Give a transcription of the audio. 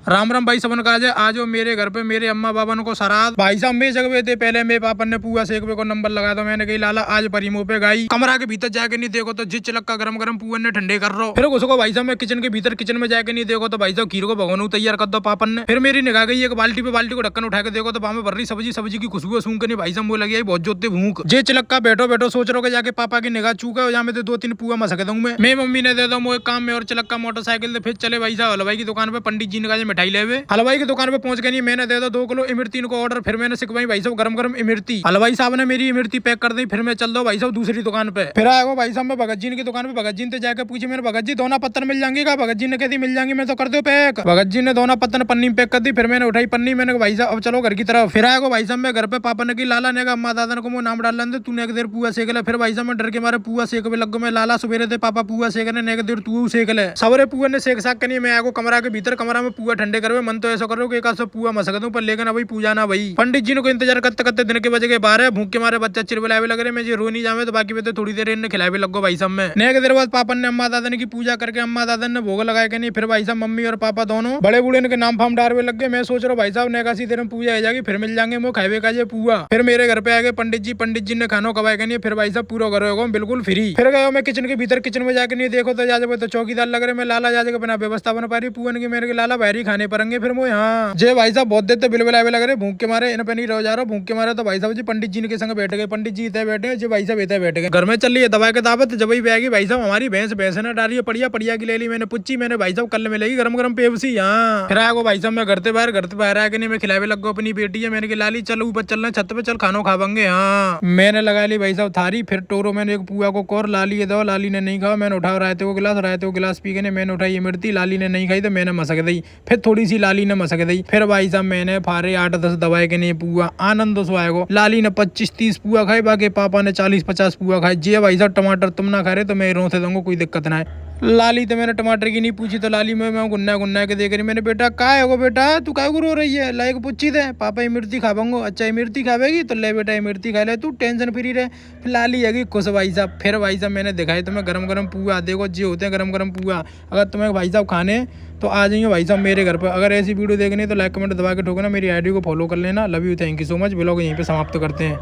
राम राम भाई सबन काज है। आज वो मेरे घर पे मेरे अम्मा बाबन को सराद भाई साहब में जगवे थे। पहले मेरे पापा ने पुआ सेकवे को नंबर लगाया तो मैंने कही लाला आज परी मुंह पे गाई। कमरा के भीतर जाके नहीं देखो तो जिस चिलक का गरम गरम पुआ ने ठंडे कर रहा। फिर उसको भाई साहब मैं किचन के भीतर किचन में जाके नहीं देखो तो भाई साहब खीर को भगवान तैयार कर दो पापन ने। फिर मेरी निगाह गई एक बाल्टी पे, बाल्टी को ढक्कन उठा के देखो तो वहां भर रही सब्जी की खुशबू सूंघ के नहीं भाई साहब मुंह लगी बहुत जोते भूख। जे चिलक का बैठो बैठो सोच रहा जाके पापा की निगाह चूका हो, में दो तीन पुआ मसक दूं मैं मम्मी ने दे दो मुझे काम में और चिलक का मोटरसाइकिल फिर चले भाई साहब हलवाई की दुकान पे पंडित जी ने कहा मिठाई ले। हलवाई की दुकान पे पहुंच गई, मैंने दे दो 2 किलो इमरती को ऑर्डर। फिर मैंने सिखवाई भाई साहब गरम गरम इमरती। हलवाई साहब ने मेरी इमरती पैक कर दी। फिर मैं चल दो भाई साहब दूसरी दुकान पे। फिर आया भाई साहब मैं भगत जी की दुकान पे। भगत जी ने जाकर पूछी मैंने भगत जी दोना पत्थर मिल जाएंगे का? भगत जी ने कहती मिल जाएंगी। मैं तो कर दो पैक। भगत जी ने दोना पत्थर पन्नी में पैक कर दी। फिर मैंने उठाई पन्नी, मैंने भाई साहब अब चलो घर की तरफ। फिर आया भाई साहब मैं घर पे पापा ने की लाला ने अम्मा दादा को नाम डाल लेंगे तूने एक देर पुआ सेक ले। फिर भाई साहब मैं डर के मारे पुआ सेकवे लग गो। मैं लाला सुबेरे थे पापा पुआ सेकने ने एक देर तू सेक ले। सवरे पुआ ने सेक साक नहीं। मैं आगो कमरा के भीतर, कमरा में पुआ ठंडे करवे। मन तो ऐसा करो कि एक पुआ मसक दूं पर लेकिन अभी पूजा ना भाई। पंडित जी ने को इंतजार करते करते दिन के बजे के 12 भूख के मारे बच्चा चिरबलावे लग रहे। मैं जी रो नहीं जावे तो बाकी पे थोड़ी देर इन्हें खिलावे लगो भाई साहब में। एक देर बाद पापा ने अम्मा दादा की पूजा करके अम्मा दादा ने भोग लगाया कि नहीं। फिर भाई साहब मम्मी और पापा दोनों बड़े बूढ़े के नाम फाम डारवे लग गए। मैं सोच रहा हूँ भाई साहब ने कासी देर में पूजा आ जाएगी फिर मिल जाएंगे वो खावे का ये पुआ। फिर मेरे घर पे आ गए पंडित जी ने खाना खवाया कि नहीं। फिर भाई साहब पूरा घर होगा बिल्कुल फ्री। फिर गया मैं किचन के भीतर, किचन में जाके नहीं देखो तो जाजे तो चौकीदार लग रहे। मैं लाला जाजे बिना व्यवस्था बना पा रही पुअन की। मेरे लाला बाहरी खाने पड़ेंगे। फिर वो यहाँ जे भाई साहब बहुत देते बिलबिलावे लग रहे भूख के मारे। इन पे नहीं रह जा रहा भूख के मारे। तो भाई साहब जी पंडित जी के संग बैठ गए। पंडित जी इतने बैठे जो भाई साहब इतने बैठ गए। घर में चल रही है दवा के दावत। जब भी आएगी भाई साहब हमारी भैंस ने डाली है पड़िया पड़िया की ले ली। मैंने पूछी मैंने भाई साहब कल मिलेगी गरम गरम पेप्सी यहाँ। फिर आया भाई साहब मैं घर से बाहर आया कि नहीं। मैं खिलावे लग गो अपनी बेटी है। मैंने की लाली चल ऊपर चलना छत पे चल खानो खावेंगे। हाँ मैंने लगा ली भाई साहब थारी। फिर टोरो मैंने एक पुआ को कोर लाली दो। लाली ने नहीं खाओ। मैंने उठा रायते को गिलास पी के मैंने उठाई इमरती। लाली ने नहीं खाई तो मैंने मसक दी। फिर थोड़ी सी लाली ने मसक दी। फिर भाई साहब मैंने फारे 8-10 दवाई के नहीं पुआ आनंद सो आएगो। लाली ने 25-30 पुआ खाए, बाकी पापा ने 40-50 पुआ खाए। जे भाई साहब टमाटर तुम ना खा रहे तो मैं रो से दूंगा कोई दिक्कत ना है। लाली तो मैंने टमाटर की नहीं पूछी तो लाली में मैं गुन्ना के देख रही। मैंने बेटा का है वो बेटा तू काय को रो रही है? लाइक पूछी थे पापा इमरती खाऊंगा। अच्छा इमरती खावेगी तो ले बेटा इमरती खा ले तू टेंशन फ्री रहे। फिर लाली है खुश भाई साहब। फिर भाई साहब मैंने दिखाई तुम्हें गरम गरम पुआ देखो जी होते हैं गरम गरम पुआ। अगर तुम्हें भाई साहब खाने तो आ जाइए भाई साहब मेरे घर पर। अगर ऐसी वीडियो देखनी तो लाइक कमेंट दबा के ठोकना। मेरी आईडी को फॉलो कर लेना। Love you thank you so much. Blog यहीं पे समाप्त करते हैं।